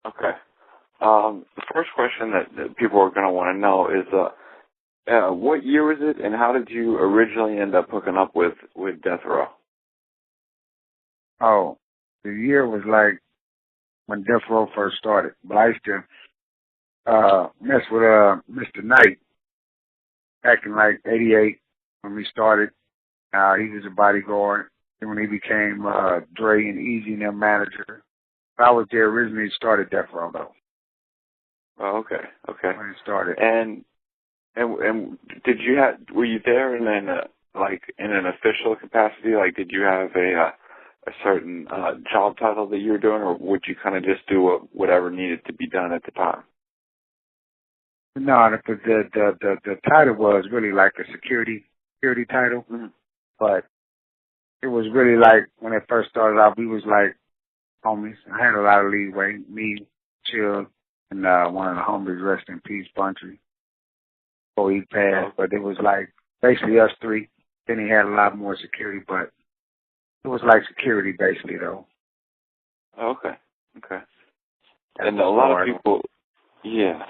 Okay. The first question that people are going to want to know is, what year was it, and how did you originally end up hooking up with Death Row? Oh, the year was like when Death Row first started. But I used to mess with Mr. Knight back in like '88 when we started. He was a bodyguard. And when he became Dre and Easy and their manager, I was there originally. Started Death Row though. Oh, okay. When it started. And were you there in an official capacity? Like, did you have a certain job title that you were doing, or would you kind of just do whatever needed to be done at the time? No, the title was really like a security title, but it was really like when it first started out, we was like homies. I had a lot of leeway. Me, Chill, and one of the homies, rest in peace, Buntry, before he passed. But it was like basically us three. Then he had a lot more security, but it was like security basically though. Okay. And a lot of people, yeah.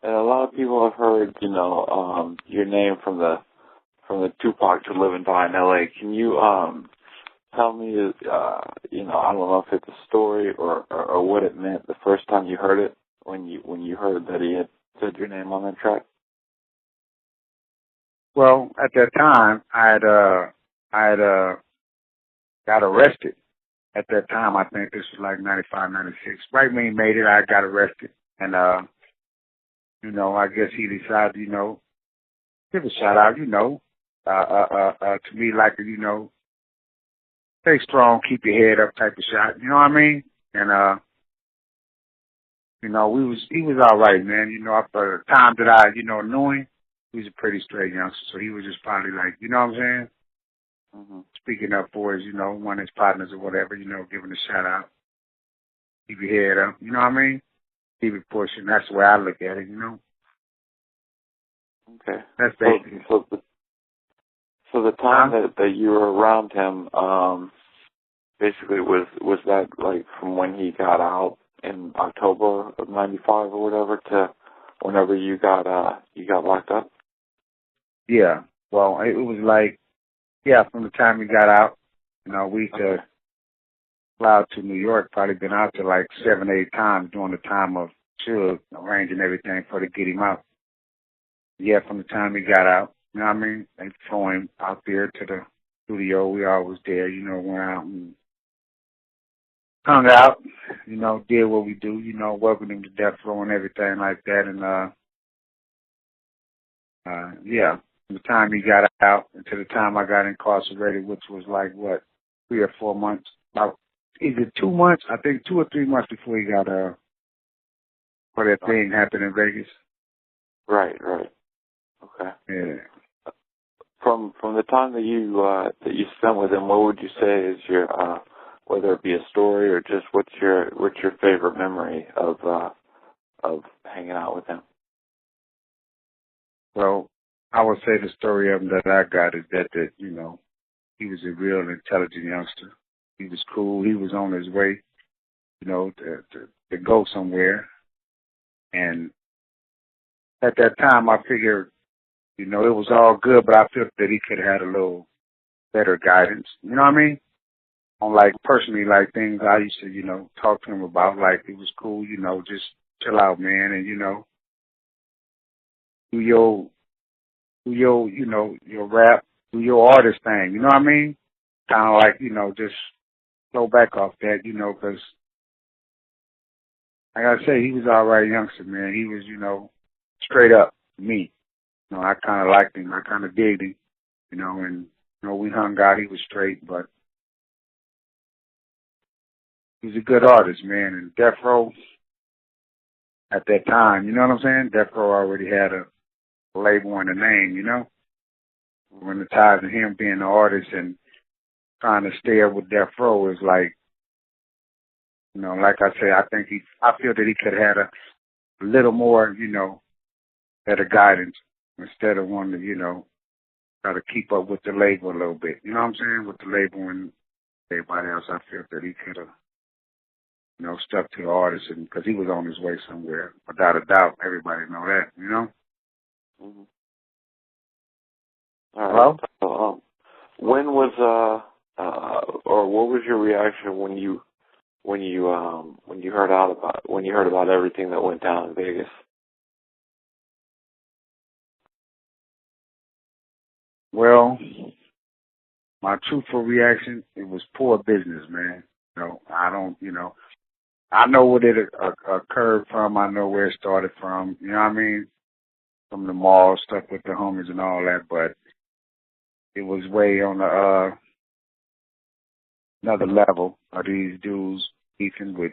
And a lot of people have heard, your name from the Tupac to Live and Die in L.A. Can you tell me, I don't know if it's a story or what it meant the first time you heard it, when you heard that he had said your name on that track? Well, at that time, I had got arrested. At that time, I think this was like 95, 96. Right when he made it, I got arrested. And, I guess he decided, give a shout out, to me like, stay strong, keep your head up type of shot. You know what I mean? And, he was all right, man. For the time that I, knew him, he was a pretty straight youngster. So he was just probably like, you know what I'm saying? Mm-hmm. Speaking up for his, one of his partners or whatever, giving a shout out. Keep your head up. You know what I mean? Keep it pushing. That's the way I look at it, Okay. That's basically. So the time that you were around him, basically was that like from when he got out in October of '95 or whatever to whenever you got locked up? Yeah. Well, it was like, from the time he got out, we used to fly out to New York, probably been out to like 7, 8 times during the time of Suge arranging everything to get him out. Yeah, from the time he got out, you know what I mean? They flew him out there to the studio. We always there, went out and hung out, did what we do, welcomed him to Death Row and everything like that. And, from the time he got out until the time I got incarcerated, which was like, 3 or 4 months, about either 2 months, I think 2 or 3 months before he got, before that thing happened in Vegas. Right. Okay. Yeah. From the time that you spent with him, what would you say is your whether it be a story or just what's your favorite memory of hanging out with him? Well, I would say the story of him that I got is that he was a real intelligent youngster. He was cool. He was on his way, to go somewhere. And at that time, I figured, it was all good, but I felt that he could have had a little better guidance. You know what I mean? On like personally, like things I used to, talk to him about. Like it was cool, just chill out, man, and do your your rap, do your artist thing. You know what I mean? Kind of like just slow back off that, because like I say, he was all right youngster, man. He was, straight up me. I kind of liked him. I kind of digged him, and we hung out. He was straight, but he was a good artist, man. And Death Row at that time, you know what I'm saying? Death Row already had a label and a name, When the ties of him being the artist and trying to stay up with Death Row is like, like I say, I feel that he could have had a little more, better guidance instead of wanting to, try to keep up with the label a little bit. You know what I'm saying? With the label and everybody else, I feel that he could have, stuck to the artist, and because he was on his way somewhere, without a doubt. Everybody know that, Mm-hmm. All right. So, when was or what was your reaction when you heard about everything that went down in Vegas? Well, my truthful reaction, it was poor business, man. I don't, I know what it occurred from. I know where it started from. You know what I mean? From the mall, stuff with the homies and all that, but it was way on the another level of these dudes beefing with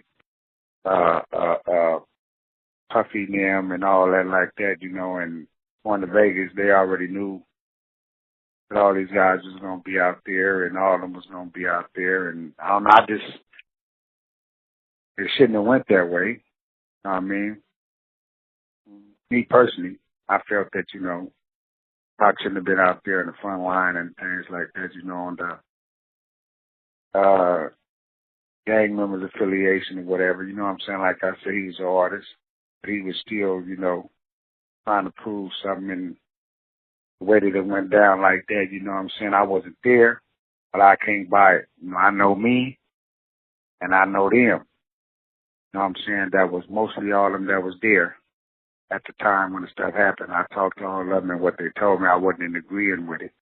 Puffy and them and all that like that, and going to Vegas, they already knew that all these guys was gonna be out there and all of them was gonna be out there, and I don't know, it shouldn't have went that way. You know what I mean? Me personally, I felt that, Pac shouldn't have been out there in the front line and things like that, on the gang members affiliation or whatever. You know what I'm saying? Like I said, he was an artist, but he was still, trying to prove something, and the way that it went down like that, you know what I'm saying? I wasn't there, but I can't buy it. I know me and I know them. You know what I'm saying? That was mostly all of them that was there at the time when the stuff happened. I talked to all of them, and what they told me, I wasn't agreeing with it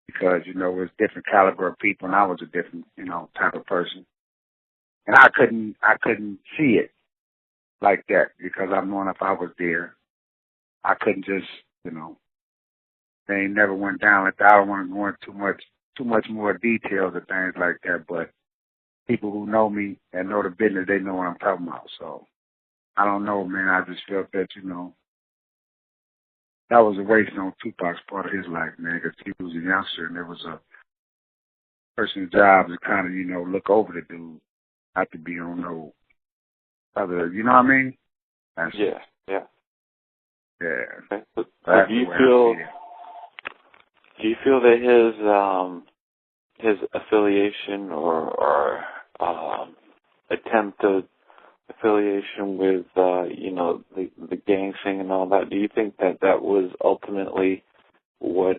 because, it was different caliber of people, and I was a different, type of person. And I couldn't see it like that because I'm knowing if I was there, I couldn't just, they ain't never went down like that. I don't want to go into too much more details of things like that, but people who know me and know the business, they know what I'm talking about. So I don't know, man. I just felt that, that was a waste on Tupac's part of his life, man, because he was a youngster and there was a person's job to kind of, look over the dude, not to be on no other, you know what I mean? Yeah. Yeah. Okay. So do you feel that his affiliation or attempted affiliation with the gang thing and all that, do you think that was ultimately what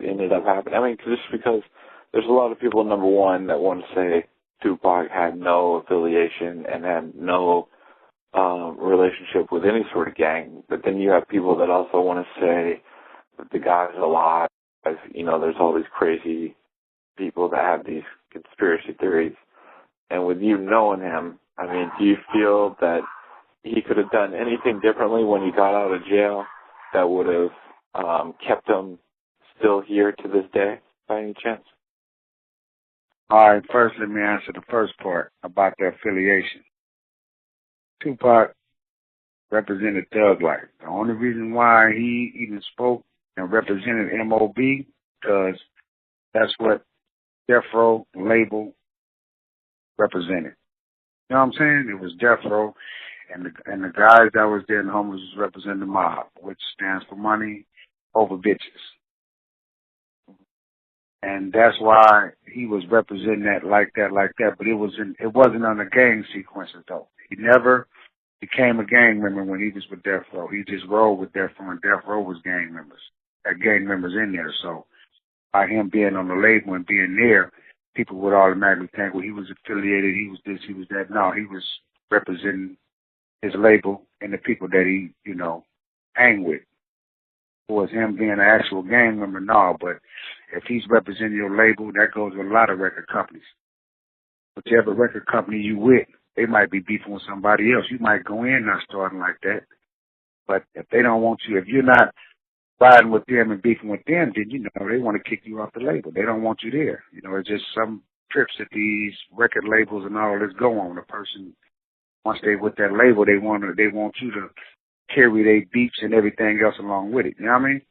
ended up happening? I mean, just because there's a lot of people, number one, that want to say Tupac had no affiliation and had no relationship with any sort of gang, but then you have people that also want to say that the guy's alive. There's all these crazy people that have these conspiracy theories. And with you knowing him, I mean, do you feel that he could have done anything differently when he got out of jail that would have kept him still here to this day, by any chance? All right, first let me answer the first part about the affiliation. Tupac represented Thug Life. The only reason why he even spoke and represented MOB, because that's what Death Row label represented. You know what I'm saying? It was Death Row, and the guys that was there in homies was representing the mob, which stands for money over bitches. And that's why he was representing that like that. But it wasn't on the gang sequences though. He never became a gang member when he was with Death Row. He just rolled with Death Row, and Death Row was gang members. Had gang members in there. So by him being on the label and being there, people would automatically think, well, he was affiliated, he was this, he was that. No, he was representing his label and the people that he, hang with. Was him being an actual gang member? No, but if he's representing your label, that goes with a lot of record companies. Whichever record company you with, they might be beefing with somebody else. You might go in not starting like that. But if they don't want you, if you're not riding with them and beefing with them, then, they want to kick you off the label. They don't want you there. It's just some trips that these record labels and all this go on. A person, once they with that label, they want you to carry their beats and everything else along with it. You know what I mean?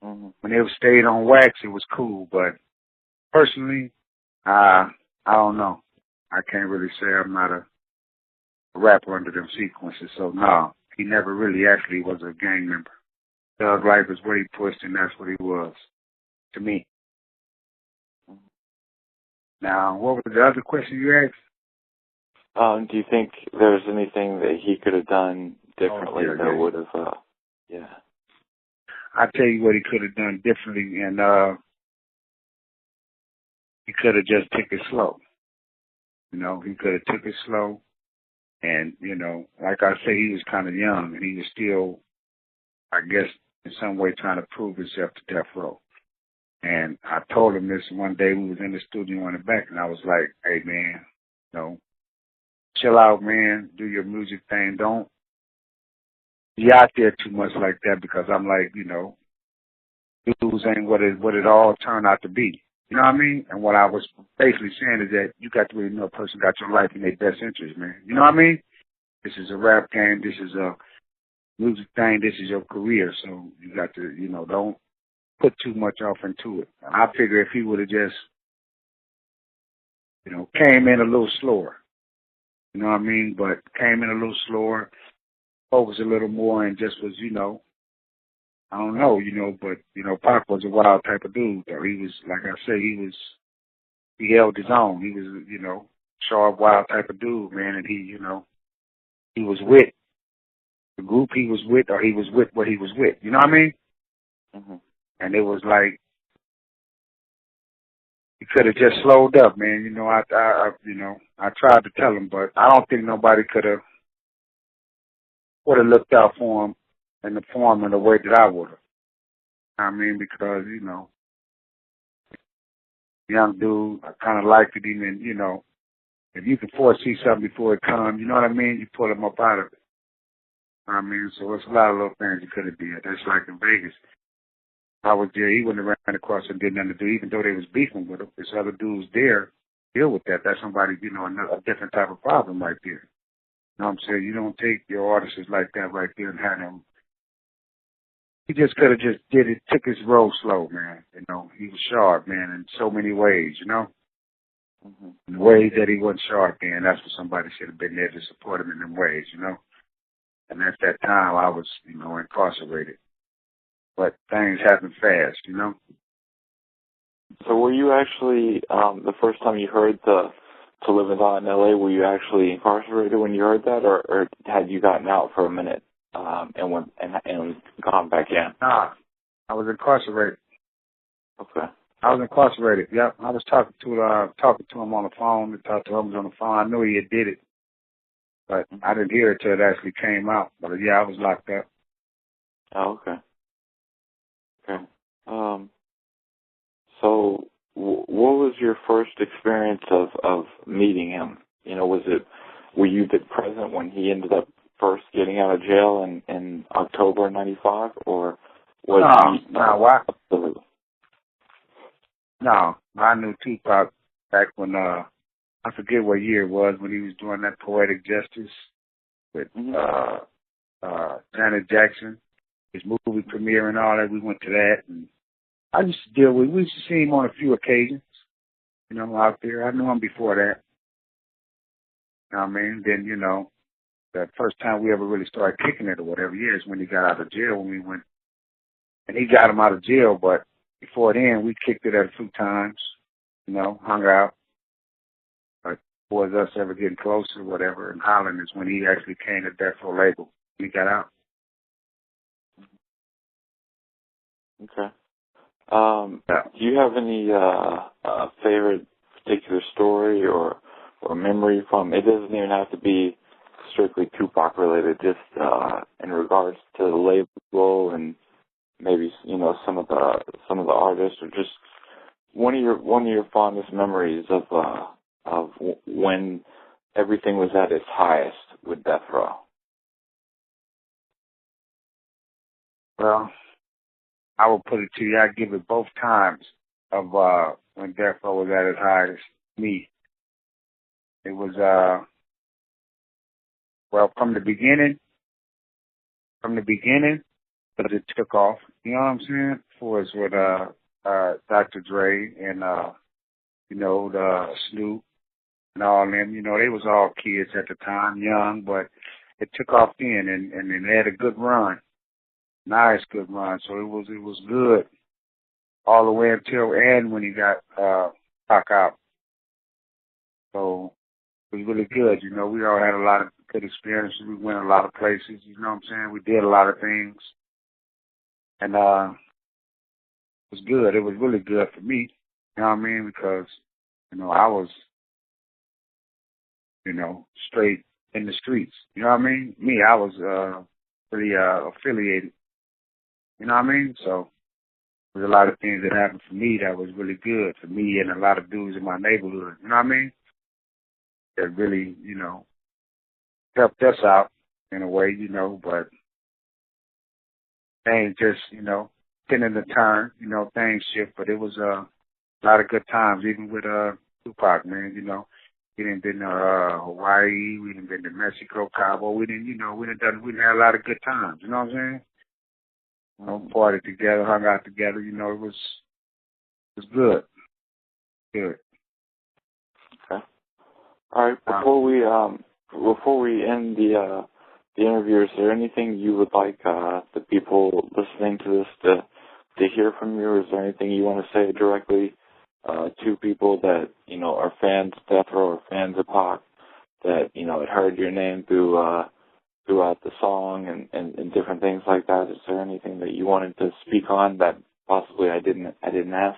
Mm-hmm. When they stayed on wax, it was cool. But personally, I don't know. I can't really say I'm not a rapper under them sequences. So, no, he never really actually was a gang member. Thug Life is what he pushed, and that's what he was to me. Now, what was the other question you asked? Do you think there's anything that he could have done differently that would have, yeah? I tell you what he could have done differently, and he could have just took it slow. You know, he could have took it slow, and you know, like I say, he was kind of young, and he was still, I guess, in some way trying to prove himself to death row. And I told him this one day. We was in the studio in the back, and I was like, "Hey, man, you know, chill out, man. Do your music thing. Don't be out there too much like that, because I'm like, you know, dudes ain't what it all turned out to be. You know what I mean? And what I was basically saying is that you got to really know a person got your life in their best interest, man. You know what I mean? This is a rap game. This is a music thing. This is your career. So you got to, you know, don't put too much off into it. And I figure if he would have just, you know, came in a little slower, you know what I mean? But came in a little slower, focused a little more, and just was, you know, I don't know, you know, but, you know, Pac was a wild type of dude, though. He was, like I say, he held his own. He was, you know, sharp, wild type of dude, man, and he, you know, he was with the group he was with, or he was with what he was with. You know what I mean? Mm-hmm. And it was like, he could have just slowed up, man. You know, I tried to tell him, but I don't think nobody would have looked out for him in the form and the way that I would have. I mean, because, you know, young dude, I kind of liked it, even, you know, if you can foresee something before it comes, you know what I mean? You pull him up out of it. I mean, so it's a lot of little things you could have did. That's like in Vegas. I was there, he wouldn't have ran across and did nothing to do, even though they was beefing with him. There's other dudes there deal with that. That's somebody, you know, a different type of problem right there. You know what I'm saying? You don't take your artists like that right there and have them. He just could have just did it, took his road slow, man. You know, he was sharp, man, in so many ways, you know? Mm-hmm. In the ways that he wasn't sharp in, that's what somebody should have been there to support him in them ways, you know? And at that time, I was, you know, incarcerated. But things happen fast, you know? So were you actually, the first time you heard To Live and Die in L.A., were you actually incarcerated when you heard that, or had you gotten out for a minute and went and gone back in? Nah, I was incarcerated. Okay. I was incarcerated, yep. I was talking to him on the phone. I talked to him on the phone. I knew he had did it, but I didn't hear it till it actually came out. But yeah, I was locked up. Oh, okay. Okay. So what was your first experience of meeting him? You know, were you present when he ended up first getting out of jail in October '95, or was No, I knew Tupac back when I forget what year it was, when he was doing that Poetic Justice with Janet Jackson, his movie premiere and all that. We went to that, and I used to we used to see him on a few occasions, you know, out there. I knew him before that. You know what I mean? Then, you know, the first time we ever really started kicking it or whatever, is when he got out of jail, when we went, and he got him out of jail, but before then, we kicked it a few times, you know, hung out. But was us ever getting closer or whatever, and Holland is when he actually came to Death Row label. He got out. Okay. Do you have any favorite particular story or memory from? It doesn't even have to be strictly Tupac related. Just in regards to the label and maybe, you know, some of the artists, or just one of your fondest memories of when everything was at its highest with Death Row. Well, I will put it to you. I give it both times of when Death Row was at its highest. Me, it was well, from the beginning, but it took off. You know what I'm saying? For us with Dr. Dre and you know, the Snoop and all them. You know, they was all kids at the time, young, but it took off then, and they had a good run, nice good run. So it was good all the way until and when he got Pac out. So was really good. You know, we all had a lot of good experiences. We went a lot of places. You know what I'm saying? We did a lot of things, and it was good. It was really good for me. You know what I mean? Because I was straight in the streets. You know what I mean? Me, I was pretty affiliated. You know what I mean? So there's a lot of things that happened for me that was really good for me and a lot of dudes in my neighborhood. You know what I mean? That really, helped us out in a way, but things just, tending to turn, things shift. But it was a lot of good times, even with Tupac, man. We done been to Hawaii, we done been to Mexico, Cabo. We done had a lot of good times. You know what I'm saying? Party together, hung out together. It was good. Good. Okay. All right. Before we end the interview, is there anything you would like the people listening to this to hear from you? Is there anything you want to say directly to people that are fans of Death Row or fans of Pac that had heard your name throughout the song and different things like that? Is there anything that you wanted to speak on that possibly I didn't ask?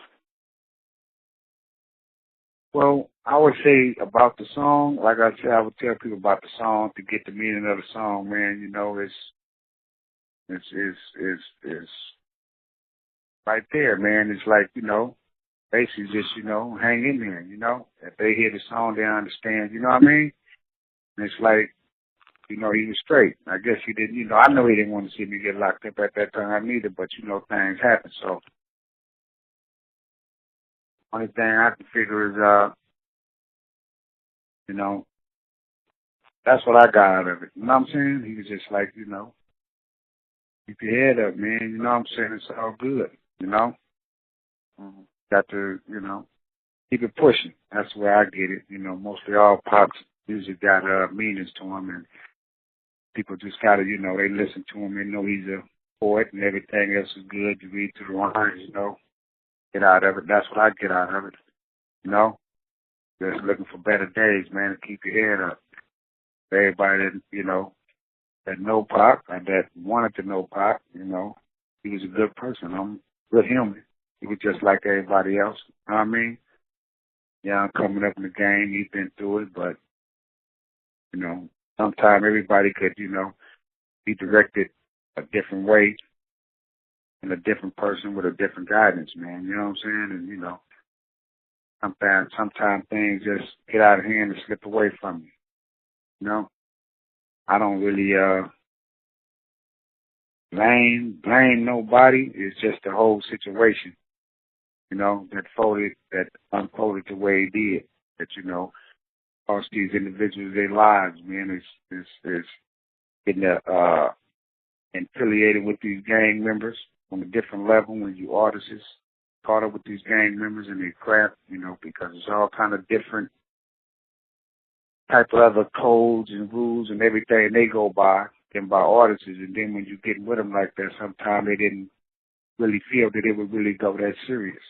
Well, I would say about the song, like I said, I would tell people about the song to get the meaning of the song, man. It's right there, man. It's like, basically just, hang in there, If they hear the song, they understand, you know what I mean? And it's like, he was straight. I guess he didn't, I know he didn't want to see me get locked up at that time either, but, things happen. So, only thing I can figure is, that's what I got out of it. You know what I'm saying? He was just like, keep your head up, man. You know what I'm saying? It's all good, Mm-hmm. Got to, keep it pushing. That's where I get it. Mostly all Pac's music got meanings to him, and people just got to, they listen to him. They know he's a poet and everything else is good. You read through the lines, get out of it. That's what I get out of it, Just looking for better days, man, and keep your head up. Everybody that, that know Pac and that wanted to know Pac, he was a good person. I'm good human. He was just like everybody else. You know what I mean? Yeah, coming up in the game, he's been through it, but, sometimes everybody could, be directed a different way and a different person with a different guidance, man. You know what I'm saying? And, sometimes things just get out of hand and slip away from you. I don't really blame nobody. It's just the whole situation, that unfolded the way it did. That, cost these individuals their lives, man. Is getting affiliated with these gang members on a different level when you artists is caught up with these gang members and their crap, because it's all kind of different type of other codes and rules and everything they go by than by artists. And then when you get with them like that, sometimes they didn't really feel that it would really go that serious.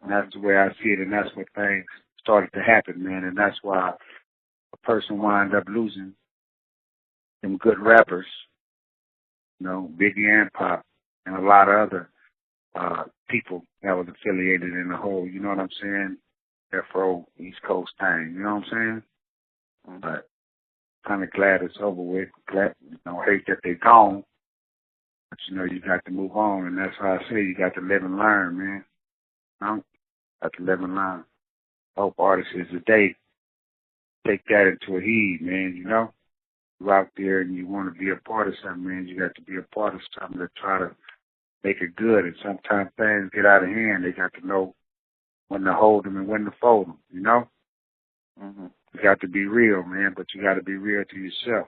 And that's the way I see it, and that's what things started to happen, man. And that's why a person wind up losing some good rappers, Biggie and Pop, and a lot of other people that was affiliated in the whole, you know what I'm saying, Afro East Coast thing, you know what I'm saying? Mm-hmm. But kind of glad it's over with. Glad, hate that they're gone. But, you got to move on, and that's why I say you got to live and learn, man. Got to live and learn. Hope artists today take that into a heed, man, You're out there and you want to be a part of something, man. You got to be a part of something to try to make it good. And sometimes things get out of hand. They got to know when to hold them and when to fold them, Mm-hmm. You got to be real, man, but you got to be real to yourself.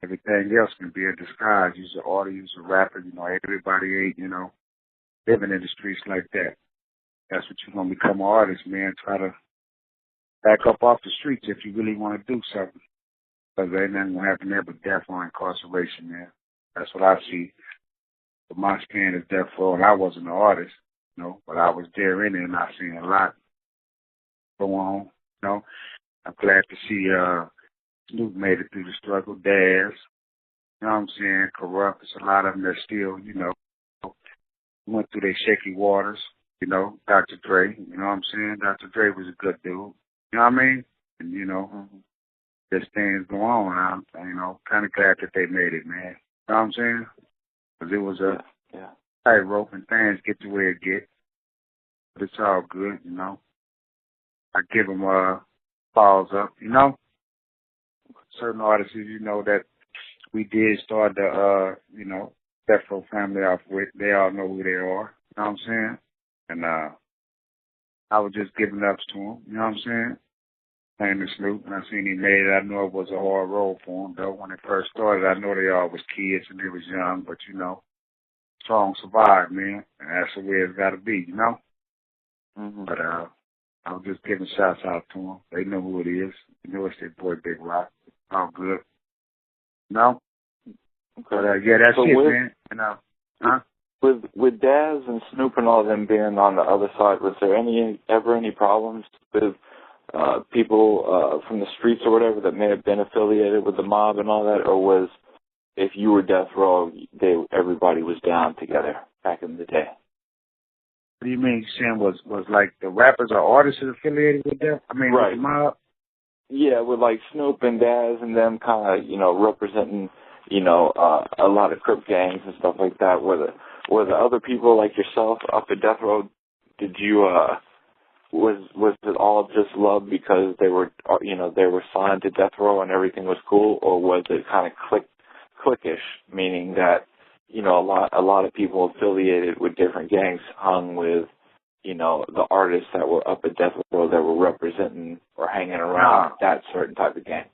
Everything else can be a disguise. You're an artist, you're a rapper, everybody ain't, living in the streets like that. That's what you're going to become an artist, man. Try to back up off the streets if you really want to do something. Because there ain't nothing going to happen there but death or incarceration, man. That's what I see. But my stand is death row, and I wasn't an artist, but I was there in it, and I seen a lot go on, I'm glad to see Snoop made it through the struggle. Daz, you know what I'm saying? Corrupt. There's a lot of them that still, you know, went through their shaky waters. You know, Dr. Dre. You know what I'm saying? Dr. Dre was a good dude. You know what I mean? And you know, this things go on. I'm, you know, kind of glad that they made it, man. You know what I'm saying? Because it was a tightrope and things get to where it get. But it's all good, you know. I give them balls up, you know. Certain artists, you know, that we did start the, you know, Death Row family off with. They all know who they are. You know what I'm saying? And I was just giving ups to them. You know what I'm saying? Playing the Snoop, and I seen he made it. I know it was a hard road for him, though. When it first started, I know they all was kids and they was young, but, you know, strong survive, man. And that's the way it's got to be, you know? But I was just giving shouts out to them. They know who it is. You know it's their boy Big Rock. All good. No? Okay. But, yeah, that's so it, man. You know? Huh? With Daz and Snoop and all them being on the other side, was there ever any problems with people from the streets or whatever that may have been affiliated with the mob and all that, or was if you were Death Row, everybody was down together back in the day? What do you mean? Saying was like the rappers or artists affiliated with them? I mean, right. With the mob? Yeah, with like Snoop and Daz and them kind of, you know, representing, you know, a lot of Crip gangs and stuff like that. Were the other people like yourself up at Death Row? Did you was it all just love because they were, you know, they were signed to Death Row and everything was cool, or was it kind of cliquish, meaning that, you know, a lot of people affiliated with different gangs hung with, you know, the artists that were up at Death Row that were representing or hanging around that certain type of gang?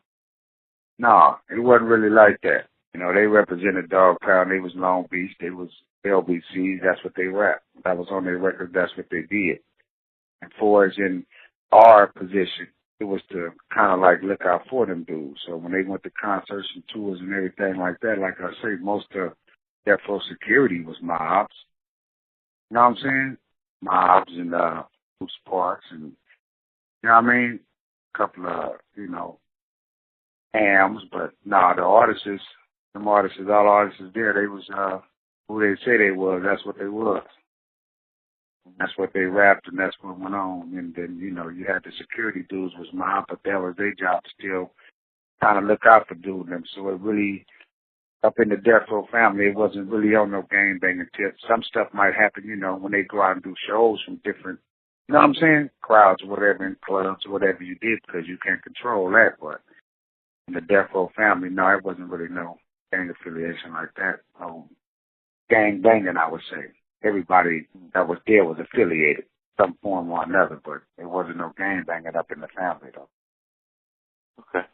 No, it wasn't really like that. You know, they represented Dog Pound. They was Long Beach. They was LBCs. That's what they rapped. That was on their record. That's what they did. And for us in our position, it was to kind of like look out for them dudes. So when they went to concerts and tours and everything like that, like I say, most of Death Row security was mobs. You know what I'm saying? Mobs and Bruce Parks and, you know what I mean? A couple of, you know, hams, but nah, the artists, all artists there, they was who they say they was, that's what they was. That's what they rapped and that's what went on. And then, you know, you had the security dudes was mob, but that was their job to still kind of look out for dudes. And so it really, up in the Death Row family, it wasn't really on no gang banging tips. Some stuff might happen, you know, when they go out and do shows from different, you know what I'm saying, crowds or whatever, in clubs or whatever you did, because you can't control that. But in the Death Row family, no, it wasn't really no gang affiliation like that. Gang banging, I would say. Everybody that was there was affiliated, some form or another, but there wasn't no gang banging up in the family, though. Okay.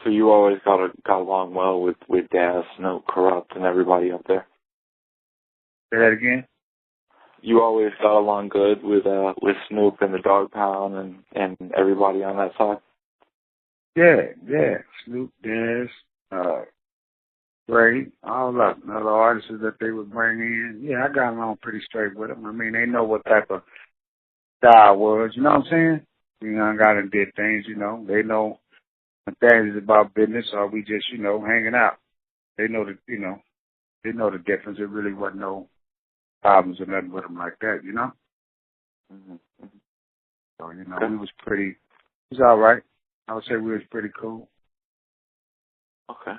So you always got along well with Daz, Snoop, Corrupt, and everybody up there? Say that again? You always got along good with Snoop and the Dog Pound and everybody on that side? Yeah. Snoop, Daz, Dre, all of them, other artists that they would bring in. Yeah, I got along pretty straight with them. I mean, they know what type of style I was, you know what I'm saying? We done got and did things, you know. They know when things is about business or we just, you know, hanging out. They know the, you know, they know the difference. There really wasn't no problems or nothing with them like that, you know? So, you know, we was pretty, it was all right. I would say we was pretty cool. Okay.